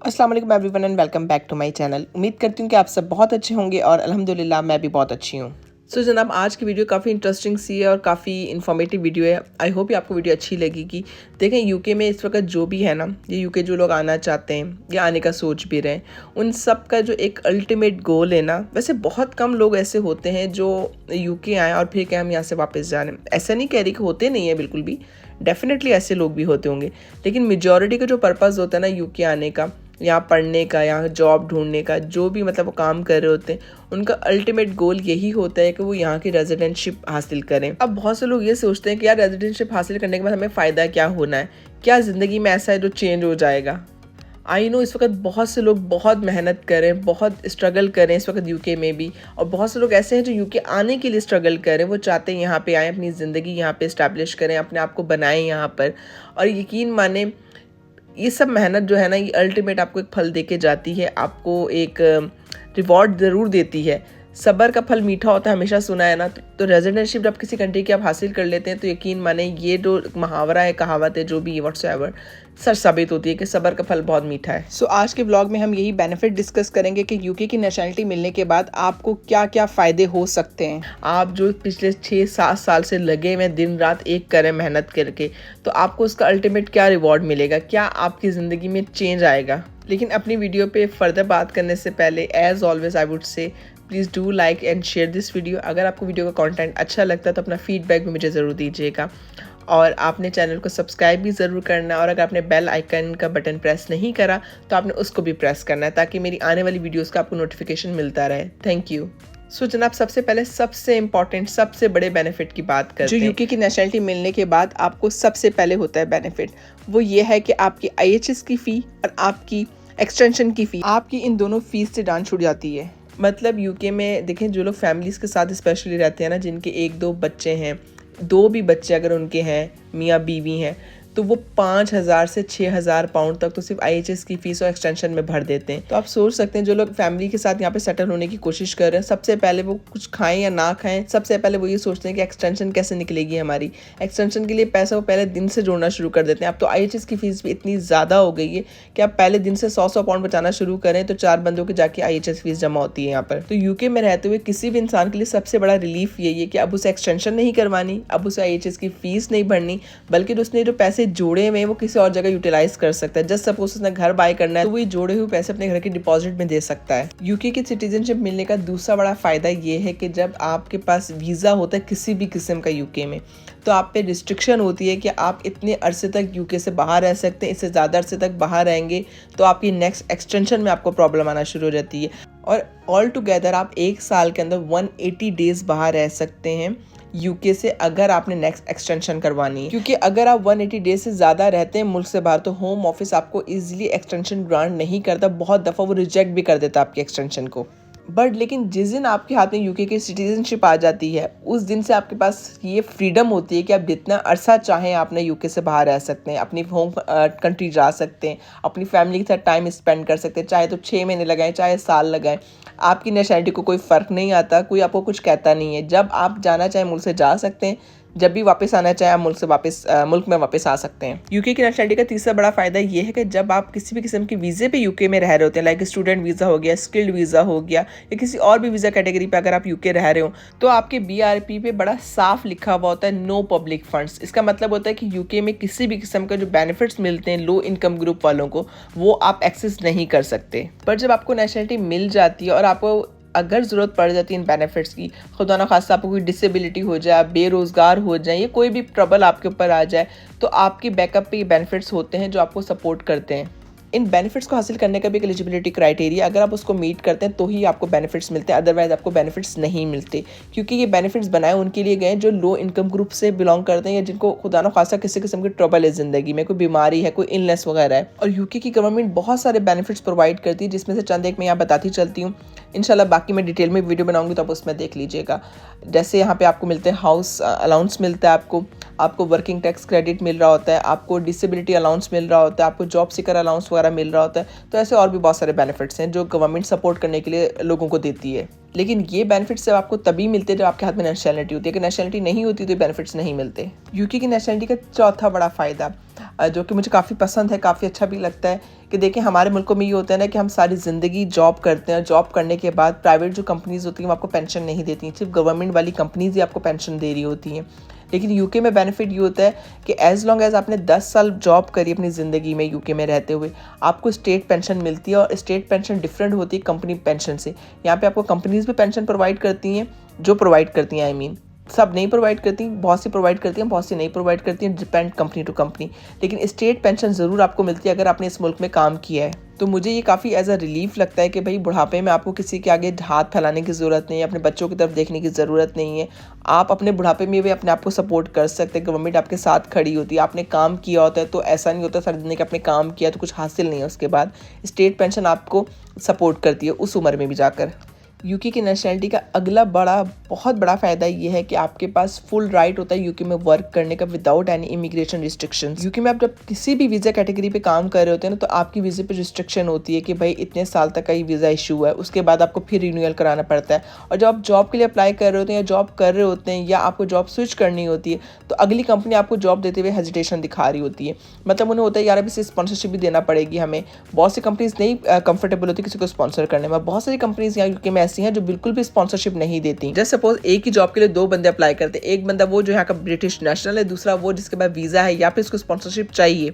अस्सलाम वालेकुम everyone and welcome back to my channel. उम्मीद करती हूँ कि आप सब बहुत अच्छे होंगे और अल्हम्दुलिल्लाह मैं भी बहुत अच्छी हूँ। सो जनाब, आज की वीडियो काफ़ी इंटरेस्टिंग सी है और काफ़ी इन्फॉर्मेटिव वीडियो है। आई होप कि आपको वीडियो अच्छी लगेगी। देखें, यूके में इस वक्त जो भी है ना, ये यूके जो लोग आना चाहते हैं या आने का सोच भी रहे हैं, उन सब का जो एक अल्टीमेट गोल है ना, वैसे बहुत कम लोग ऐसे होते हैं जो यूके आए और फिर क्या हम यहाँ से वापस जा रहे हैं। ऐसा नहीं कह रही कि होते नहीं है, बिल्कुल भी, डेफिनेटली ऐसे लोग भी होते होंगे, लेकिन मेजॉरिटी का जो पर्पज़ होता है ना यूके आने का, यहाँ पढ़ने का, यहाँ जॉब ढूंढने का, जो भी मतलब वो काम कर रहे होते हैं, उनका अल्टीमेट गोल यही होता है कि वो यहाँ की रेजिडेंटशिप हासिल करें। अब बहुत से लोग ये सोचते हैं कि यार रेजिडेंटशिप हासिल करने के बाद हमें फ़ायदा क्या होना है, क्या ज़िंदगी में ऐसा है जो चेंज हो जाएगा। आई नो इस वक्त बहुत से लोग बहुत मेहनत करें, बहुत स्ट्रगल करें इस वक्त यूके में भी, और बहुत से लोग ऐसे हैं जो यूके आने के लिए स्ट्रगल करें। वो चाहते हैं यहाँ पे आएँ, अपनी ज़िंदगी यहाँ पे इस्टेब्लिश करें, अपने आप को बनाएं यहाँ पर। और यकीन माने ये सब मेहनत जो है ना, ये अल्टीमेट आपको एक फल दे के जाती है, आपको एक रिवॉर्ड ज़रूर देती है। सब्र का फल मीठा होता है, हमेशा सुना है ना। तो रेजिडेंटशिप जब किसी कंट्री की आप हासिल कर लेते हैं तो यकीन माने ये जो मुहावरा है, कहावत है, जो भी व्हाट्सएवर, सच साबित होती है कि सब्र का फल बहुत मीठा है। सो आज के व्लॉग में हम यही बेनिफिट डिस्कस करेंगे कि यूके की नेशनलिटी मिलने के बाद आपको क्या क्या फ़ायदे हो सकते हैं। आप जो पिछले 6-7 साल से लगे हुए दिन रात एक करें मेहनत करके, तो आपको उसका अल्टीमेट क्या रिवॉर्ड मिलेगा, क्या आपकी ज़िंदगी में चेंज आएगा। लेकिन अपनी वीडियो पे फर्दर बात करने से पहले as always I would say please do like and share this video. अगर आपको वीडियो का कंटेंट अच्छा लगता है तो अपना फीडबैक भी मुझे ज़रूर दीजिएगा, और आपने चैनल को सब्सक्राइब भी ज़रूर करना है। और अगर आपने बेल आइकन का बटन प्रेस नहीं करा तो आपने उसको भी प्रेस करना है, ताकि मेरी आने वाली वीडियोस का आपको नोटिफिकेशन मिलता रहे। Thank you. सो जनाब, सबसे पहले सबसे इंपॉर्टेंट, सबसे बड़े बेनिफिट की बात करते हैं। जो यूके की नेशनलिटी मिलने के बाद आपको सबसे पहले होता है बेनिफिट, वो ये है कि आपकी IHS की फ़ी और आपकी एक्सटेंशन की फ़ी, आपकी इन दोनों फीस से डांट छूट जाती है। मतलब यूके में देखें, जो लोग फैमिलीज़ के साथ स्पेशली रहते हैं ना, जिनके 1-2 बच्चे हैं, 2 भी बच्चे अगर उनके हैं, मियाँ बीवी हैं, तो वो 5,000 से 6,000 पाउंड तक तो सिर्फ IHS की फ़ीस और एक्सटेंशन में भर देते हैं। तो आप सोच सकते हैं, जो लोग फैमिली के साथ यहाँ पे सेटल होने की कोशिश कर रहे हैं, सबसे पहले वो कुछ खाएं या ना खाएं, सबसे पहले वो ये सोचते हैं कि एक्सटेंशन कैसे निकलेगी हमारी। एक्सटेंशन के लिए पैसा वो पहले दिन से जोड़ना शुरू कर देते हैं। अब तो IHS की फ़ीस भी इतनी ज़्यादा हो गई है कि आप पहले दिन से 100-100 पाउंड बचाना शुरू करें तो 4 बंदों की जाके IHS फ़ीस जमा होती है यहाँ पर। तो यूके में रहते हुए किसी भी इंसान के लिए सबसे बड़ा रिलीफ यही है कि अब उसे एक्सटेंशन नहीं करवानी, अब उसे IHS की फ़ीस नहीं भरनी, बल्कि उसने जो पैसे जोड़े हुए वो किसी और जगह यूटिलाइज कर सकता है। जस्ट सपोज उसने घर बाय करना है तो वही जोड़े हुए पैसे अपने घर के डिपॉजिट में दे सकता है। यूके की सिटीजनशिप मिलने का दूसरा बड़ा फायदा ये है कि जब आपके पास वीज़ा होता है किसी भी किस्म का यूके में, तो आप पे रिस्ट्रिक्शन होती है कि आप इतने अरसे तक यूके से बाहर रह सकते हैं। इससे ज़्यादा अरसे तक बाहर रहेंगे तो आपकी नेक्स्ट एक्सटेंशन में आपको प्रॉब्लम आना शुरू हो जाती है। और ऑल टुगेदर आप 1 साल के अंदर 180 डेज़ बाहर रह सकते हैं यूके से, अगर आपने नेक्स्ट एक्सटेंशन करवानी है। क्योंकि अगर आप 180 डेज से ज़्यादा रहते हैं मुल्क से बाहर, तो होम ऑफिस आपको इजीली एक्सटेंशन ग्रांट नहीं करता, बहुत दफ़ा वो रिजेक्ट भी कर देता आपकी एक्सटेंशन को। बट लेकिन जिस दिन आपके हाथ में यूके की सिटीजनशिप आ जाती है, उस दिन से आपके पास ये फ्रीडम होती है कि आप जितना अरसा चाहें आपने यूके से बाहर रह सकते हैं, अपनी होम कंट्री जा सकते हैं, अपनी फैमिली के साथ टाइम स्पेंड कर सकते हैं, चाहे तो 6 महीने लगाएं, चाहे साल लगाएं। आपकी नेशनलिटी को कोई फ़र्क नहीं आता, कोई आपको कुछ कहता नहीं है। जब आप जाना चाहें मुल्क से जा सकते हैं, जब भी वापस आना चाहे आप मुल्क में वापस आ सकते हैं। यूके की नेशनलिटी का तीसरा बड़ा फ़ायदा ये है कि जब आप किसी भी किस्म के वीज़े पे यूके में रह रहे होते हैं, लाइक स्टूडेंट वीज़ा हो गया, स्किल्ड वीज़ा हो गया, या किसी और भी वीज़ा कैटेगरी पे अगर आप यूके रह रहे हो, तो आपके BRP पे बड़ा साफ लिखा हुआ होता है नो पब्लिक फंड्स। इसका मतलब होता है कि यूके में किसी भी किस्म का जो बेनिफिट्स मिलते हैं लो इनकम ग्रुप वालों को, वो आप एक्सेस नहीं कर सकते। पर जब आपको नेशनलिटी मिल जाती है और आपको अगर ज़रूरत पड़ जाती है इन बेनिफिट्स की, खुदा ना खास्ता आपको कोई डिसेबिलिटी हो जाए, आप बेरोज़गार हो जाए, या कोई भी ट्रबल आपके ऊपर आ जाए, तो आपकी बैकअप पे ये बेनिफिट्स होते हैं जो आपको सपोर्ट करते हैं। इन बेनिफिट्स को हासिल करने का भी एक एलिजिबिलिटी क्राइटेरिया, अगर आप उसको मीट करते हैं तो ही आपको बेनिफिट्स मिलते हैं, अदरवाइज आपको बेनिफिट्स नहीं मिलते। क्योंकि ये बेनिफिट्स बनाए उनके लिए गए जो लो इनकम ग्रुप से बिलोंग करते हैं, या जिनको खुदा न खासा किसी किस्म की ट्रबल है ज़िंदगी में, कोई बीमारी है, कोई इलनेस वगैरह है। और यूके की गवर्नमेंट बहुत सारे बेनिफिट्स प्रोवाइड करती है, जिसमें से चंद एक मैं यहाँ बताती चलती हूँ। इंशाल्लाह बाकी मैं डिटेल में वीडियो बनाऊंगी तो आप उसमें देख लीजिएगा। जैसे यहाँ पे आपको मिलते हैं हाउस अलाउंस मिलता है, आपको वर्किंग टैक्स क्रेडिट मिल रहा होता है, आपको डिसेबिलिटी अलाउंस मिल रहा होता है, आपको जॉब सीकर अलाउंस वगैरह मिल रहा होता है। तो ऐसे और भी बहुत सारे बेनिफिट्स हैं जो गवर्नमेंट सपोर्ट करने के लिए लोगों को देती है। लेकिन ये बेनिफिट्स जब आपको तभी मिलते हैं जब आपके हाथ में नेशनलिटी होती है। अगर नेशनलिटी नहीं होती तो बेनिफिट्स नहीं मिलते। यूके की नेशनलिटी का चौथा बड़ा फ़ायदा, जो कि मुझे काफ़ी पसंद है, काफ़ी अच्छा भी लगता है कि देखिए हमारे मुल्कों में ये होता है ना कि हम सारी ज़िंदगी जॉब करते हैं, जॉब करने के बाद प्राइवेट जो कंपनीज़ होती हैं वो आपको पेंशन नहीं देती, सिर्फ गवर्नमेंट वाली कंपनीज़ ही आपको पेंशन दे रही होती हैं। लेकिन यूके में बेनिफिट ये होता है कि एज़ लॉन्ग एज़ आपने 10 साल जॉब करी अपनी ज़िंदगी में यूके में रहते हुए, आपको स्टेट पेंशन मिलती है और स्टेट पेंशन डिफरेंट होती है कंपनी पेंशन से। यहाँ पे आपको कंपनीज़ भी पेंशन प्रोवाइड करती हैं, जो प्रोवाइड करती हैं, आई मीन सब नहीं प्रोवाइड करती, बहुत सी प्रोवाइड करती हैं, बहुत सी नहीं प्रोवाइड करती हैं, डिपेंड कंपनी टू कंपनी। लेकिन स्टेट पेंशन ज़रूर आपको मिलती है अगर आपने इस मुल्क में काम किया है। तो मुझे ये काफ़ी एज अ रिलीफ लगता है कि भाई बुढ़ापे में आपको किसी के आगे हाथ फैलाने की ज़रूरत नहीं है, अपने बच्चों की तरफ देखने की ज़रूरत नहीं है। आप अपने बुढ़ापे में भी अपने आप को सपोर्ट कर सकते हैं, गवर्नमेंट आपके साथ खड़ी होती है। आपने काम किया होता है तो ऐसा नहीं होता सारी जिंदगी आपने काम किया तो कुछ हासिल नहीं है, उसके बाद स्टेट पेंशन आपको सपोर्ट करती है उस उम्र में भी जाकर। यूके की नेशनलिटी का अगला बहुत बड़ा फ़ायदा ये है कि आपके पास फुल राइट होता है यूके में वर्क करने का without any immigration restrictions. UK में आप जब किसी भी वीज़ा कैटेगरी पे काम कर रहे होते हैं ना तो आपकी वीज़े पे रिस्ट्रिक्शन होती है कि भाई इतने साल तक का ये वीज़ा इशू है, उसके बाद आपको फिर रिन्यूअल कराना पड़ता है। और जब आप जॉब के लिए अप्लाई कर रहे होते हैं या जॉब कर रहे होते हैं या आपको जॉब स्विच करनी होती है तो अगली कंपनी आपको जॉब देते हुए हेजिटेशन दिखा रही होती है। मतलब उन्हें होता है यार अभी से स्पॉन्सरशिप भी देना पड़ेगी हमें। बहुत सी कंपनीज नहीं कंफर्टेबल होती किसी को स्पॉन्सर करने में। बहुत सारी कंपनीज यहाँ यूके में ऐसी हैं जो बिल्कुल भी स्पॉन्सरशिप नहीं देती। जैसे सपोज एक ही जॉब के लिए 2 बंदे अप्लाई करते हैं, एक बंदा वो जो यहाँ का ब्रिटिश नेशनल है, दूसरा वो जिसके पास वीज़ा है या फिर उसको स्पॉन्सरशिप चाहिए,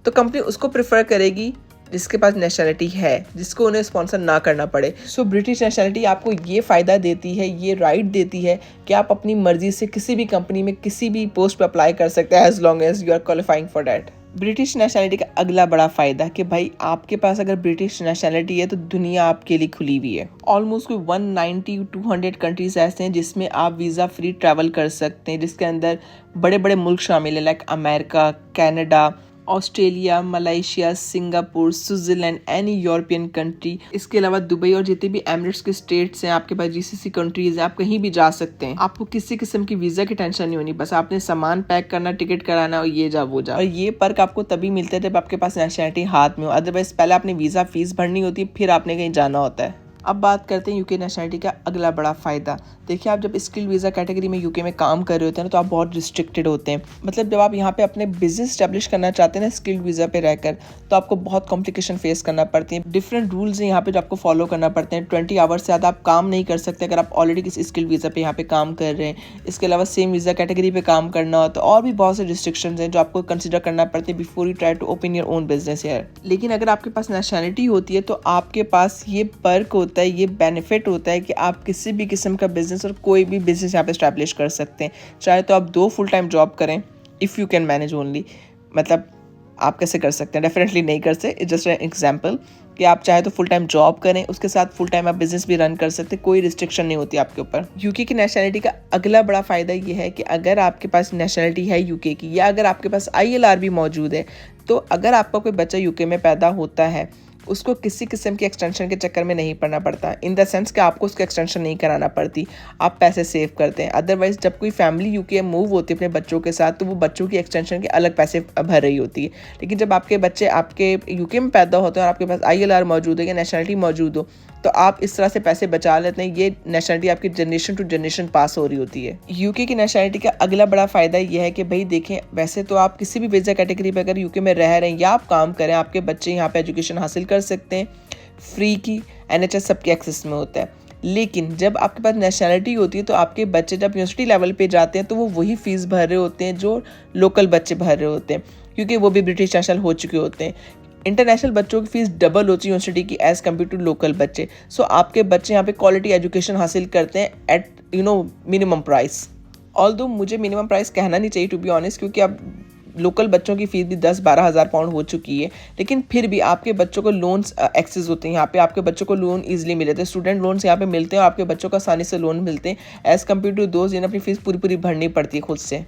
तो कंपनी उसको प्रेफर करेगी जिसके पास नेशनलिटी है, जिसको उन्हें स्पॉन्सर ना करना पड़े। सो ब्रिटिश नेशनलिटी आपको ये फ़ायदा देती है, ये राइट देती है कि आप अपनी मर्जी से किसी भी कंपनी में किसी भी पोस्ट पर अप्लाई कर सकते हैं as long as you are qualifying for that. British nationality का अगला बड़ा फ़ायदा कि भाई आपके पास अगर ब्रिटिश नेशनलिटी है तो दुनिया आपके लिए खुली हुई है। ऑलमोस्ट कोई 190-200 कंट्रीज़ ऐसे हैं जिसमें आप वीज़ा फ्री ट्रैवल कर सकते हैं, जिसके अंदर बड़े बड़े मुल्क शामिल हैं like America, Canada, Australia, Malaysia, Singapore, Switzerland, any European country. इसके अलावा दुबई और जितने भी एमिरेट्स के स्टेट्स हैं, आपके पास जीसीसी कंट्रीज़ हैं, आप कहीं भी जा सकते हैं। आपको किसी किस्म की वीज़ा की टेंशन नहीं होनी, बस आपने सामान पैक करना, टिकट कराना और ये जा वो जा। और ये पर्क आपको तभी मिलता है जब आपके पास नेशनलिटी हाथ में हो, अदरवाइज पहले आपने वीज़ा फीस भरनी होती है, फिर आपने कहीं जाना होता है। अब बात करते हैं यूके नेशनलिटी का अगला बड़ा फ़ायदा। देखिए आप जब स्किल वीज़ा कैटेगरी में यूके में काम कर रहे होते हैं ना तो आप बहुत रिस्ट्रिक्टेड होते हैं। मतलब जब आप यहाँ पे अपने बिजनेस स्टैब्लिश करना चाहते हैं ना स्किल्ड वीज़ा पे रहकर, तो आपको बहुत कॉम्प्लिकेशन फेस करना पड़ती है। डिफरेंट रूल्स हैं यहाँ पे जो आपको फॉलो करना पड़ते हैं। 20 आवर्स से ज़्यादा आप काम नहीं कर सकते अगर आप ऑलरेडी किसी स्किल्ड वीज़ा पे यहाँ पे काम कर रहे हैं। इसके अलावा सेम वीज़ा कैटेगरी पे काम करना हो तो और भी बहुत से रिस्ट्रिक्शंस हैं जो आपको कंसिडर करना पड़ते हैं before you try to open your own business here. लेकिन अगर आपके पास नेशनलिटी होती है तो आपके पास ये पर्क होता है, ये बेनिफिट होता है कि आप किसी भी किस्म का बिजनेस और कोई भी बिजनेस यहाँ पे स्टैब्लिश कर सकते हैं। चाहे तो आप 2 फुल टाइम जॉब करें, if you can manage only. मतलब आप कैसे कर सकते हैं, डेफिनेटली नहीं कर सकते, जस्ट एन एग्जांपल कि आप चाहे तो फुल टाइम जॉब करें, उसके साथ फुल टाइम आप बिजनेस भी रन कर सकते हैं, कोई रिस्ट्रिक्शन नहीं होती आपके ऊपर। यूके की नेशनलिटी का अगला बड़ा फ़ायदा ये है कि अगर आपके पास नेशनलिटी है यूके की या अगर आपके पास ILR भी मौजूद है, तो अगर आपका कोई बच्चा यूके में पैदा होता है उसको किसी किस्म की एक्सटेंशन के चक्कर में नहीं पड़ना पड़ता, इन द सेंस कि आपको उसकी एक्सटेंशन नहीं कराना पड़ती, आप पैसे सेव करते हैं। अदरवाइज जब कोई फैमिली यूके मूव होती है अपने बच्चों के साथ तो वो बच्चों की एक्सटेंशन के अलग पैसे भर रही होती है। लेकिन जब आपके बच्चे आपके यूके में पैदा होते हैं और आपके पास ILR मौजूद है या नेशनलिटी मौजूद हो तो आप इस तरह से पैसे बचा लेते हैं। ये नेशनलिटी आपकी जनरेशन टू जनरेशन पास हो रही होती है। यूके की नेशनलिटी का अगला बड़ा फ़ायदा ये है कि भाई देखें, वैसे तो आप किसी भी वीज़ा कैटेगरी पे अगर यूके में रह रहे हैं या आप काम करें, आपके बच्चे यहाँ पे एजुकेशन हासिल कर सकते हैं फ्री की, NHS सबके एक्सेस में होता है। लेकिन जब आपके पास नेशनलिटी होती है तो आपके बच्चे जब यूनिवर्सिटी लेवल पे जाते हैं तो वो वही फ़ीस भर रहे होते हैं जो लोकल बच्चे भर रहे होते हैं, क्योंकि वो भी ब्रिटिश नेशनल हो चुके होते हैं। इंटरनेशनल बच्चों की फ़ीस डबल होती है यूनिवर्सिटी की एज़ कम्पेयर टू लोकल बच्चे। सो आपके बच्चे यहाँ पे क्वालिटी एजुकेशन हासिल करते हैं एट मिनिमम प्राइस। ऑल्दो मुझे मिनिमम प्राइस कहना नहीं चाहिए टू बी ऑनेस्ट, क्योंकि अब लोकल बच्चों की फ़ीस भी 10-12 हज़ार पाउंड हो चुकी है। लेकिन फिर भी आपके बच्चों को लोन्स एक्सेस होते हैं यहाँ पे, आपके बच्चों को लोन ईजिली मिल जाते हैं। स्टूडेंट लोन्स यहाँ पे मिलते हैं और आपके बच्चों को आसानी से लोन मिलते हैं एज़ कम्पेयर टू दोस्त जिन्हें अपनी फ़ीस पूरी भरनी पड़ती है खुद से,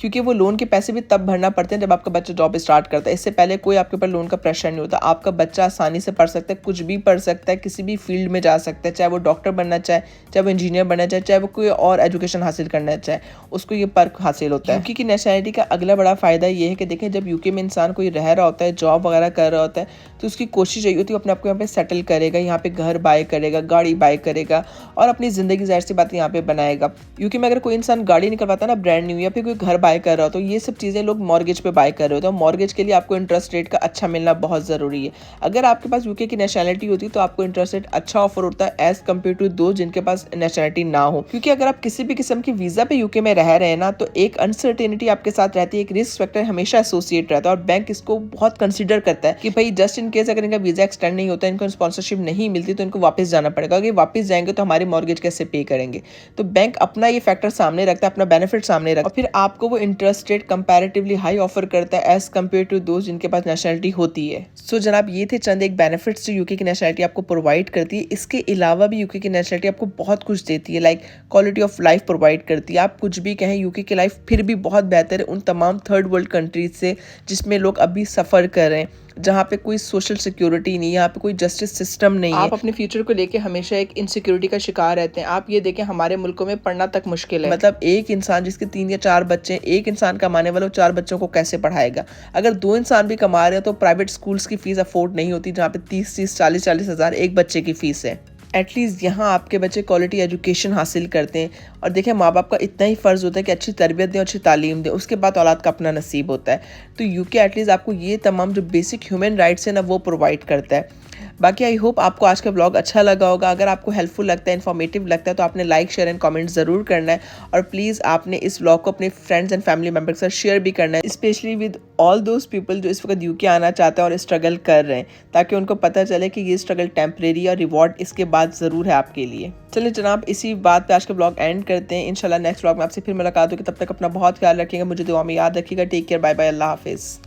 क्योंकि वो लोन के पैसे भी तब भरना पड़ते हैं जब आपका बच्चा जॉब स्टार्ट करता है। इससे पहले कोई आपके ऊपर लोन का प्रेशर नहीं होता। आपका बच्चा आसानी से पढ़ सकता है, कुछ भी पढ़ सकता है, किसी भी फील्ड में जा सकता है, चाहे वो डॉक्टर बनना चाहे, चाहे वो इंजीनियर बनना चाहे, चाहे वो कोई और एजुकेशन हासिल करना चाहे, उसको ये पर्क हासिल होता है। यूके की नेशनलिटी का अगला बड़ा फ़ायदा ये है कि देखें, जब यूके में इंसान कोई रह रहा होता है, जॉब वगैरह कर रहा होता है, तो उसकी कोशिश यही होती है अपने आप को यहाँ पे सेटल करेगा, यहाँ पे घर बाय करेगा, गाड़ी बाय करेगा और अपनी ज़िंदगी ज़ाहिर सी बात यहाँ पे बनाएगा। यूके में अगर कोई इंसान गाड़ी निकलवाता है ना ब्रांड न्यू, या फिर कोई घर बाय कर रहा हो, तो ये सब चीज़ें लोग मॉर्गेज पे बाय कर रहे हो, तो मॉर्गेज के लिए आपको इंटरेस्ट रेट का अच्छा मिलना बहुत ज़रूरी है। अगर आपके पास यूके की नेशनलिटी होती तो आपको इंटरेस्ट रेट अच्छा ऑफर होता है एज कम्पेयर टू दो जिनके पास नेशनलिटी ना हो, क्योंकि अगर आप किसी भी किस्म की वीज़ा पे यूके में रह रहे हैं ना, तो एक अनसर्टेनिटी आपके साथ रहती है, एक रिस्क फैक्टर हमेशा एसोसिएट रहता है, और बैंक इसको बहुत कंसिडर करता है कि भाई जस्ट इन केस अगर इनका वीज़ा एक्सटेंड नहीं होता, इनको स्पॉन्सरशिप नहीं मिलती, तो इनको वापस जाना पड़ेगा। अगर वापस जाएंगे तो हमारी मॉर्गेज कैसे पे करेंगे। तो बैंक अपना ये फैक्टर सामने रखता है, अपना बेनिफिट सामने रखता है, और फिर आपको वो interest rate comparatively high offer करता है एज कम्पेयर टू दोज जिनके पास नेशनलिटी होती है। सो जनाब, ये थे चंद एक बेनिफिट्स जो यूके की नेशनलिटी आपको प्रोवाइड करती है। इसके अलावा भी यूके की नेशनलिटी आपको बहुत कुछ देती है, like quality of life provide करती है। आप कुछ भी कहें, यूके की लाइफ फिर भी बहुत बेहतर है उन तमाम थर्ड वर्ल्ड कंट्रीज से जिसमें लोग अभी सफ़र कर रहे हैं, जहाँ पे कोई सोशल सिक्योरिटी नहीं है, यहाँ पे कोई जस्टिस सिस्टम नहीं है। आप अपने फ्यूचर को लेके हमेशा एक इनसिक्योरिटी का शिकार रहते हैं। आप ये देखें, हमारे मुल्कों में पढ़ना तक मुश्किल है। मतलब एक इंसान जिसके 3 या 4 बच्चे, एक इंसान कमाने वाला 4 बच्चों को कैसे पढ़ाएगा। अगर 2 इंसान भी कमा रहे हैं तो प्राइवेट स्कूल्स की फीस अफोर्ड नहीं होती, जहाँ पे 30-30, 40-40 हज़ार एक बच्चे की फीस है। एटलीस्ट यहाँ आपके बच्चे क्वालिटी एजुकेशन हासिल करते हैं। और देखें, माँ बाप का इतना ही फ़र्ज़ होता है कि अच्छी तरबियत दें, अच्छी तालीम दें, उसके बाद औलाद का अपना नसीब होता है। तो यूके एटलीस्ट आपको ये तमाम जो बेसिक ह्यूमन राइट्स हैं ना, वो प्रोवाइड करता है। बाकी आई होप आपको आज का व्लॉग अच्छा लगा होगा। अगर आपको हेल्पफुल लगता है, इन्फॉर्मेटिव लगता है, तो आपने लाइक, शेयर एंड कमेंट ज़रूर करना है। और प्लीज़ आपने इस व्लॉग को अपने फ्रेंड्स एंड फैमिली मेम्बर के साथ शेयर भी करना है, specially with all those people जो इस वक्त यूके आना चाहते हैं और स्ट्रगल कर रहे हैं, ताकि उनको पता चले कि ये स्ट्रगल टेम्परेरी और रिवॉर्ड इसके बाद ज़रूर है आपके लिए। चलिए जनाब, इसी बात पे आज का ब्लॉग एंड करते हैं। इंशाल्लाह नेक्स्ट व्लॉग में आपसे फिर मुलाकात होगी। तब तक अपना बहुत ख्याल रखिएगा, मुझे दुआ में याद रखिएगा। टेक केयर, बाय बाय, अल्लाह हाफिज़।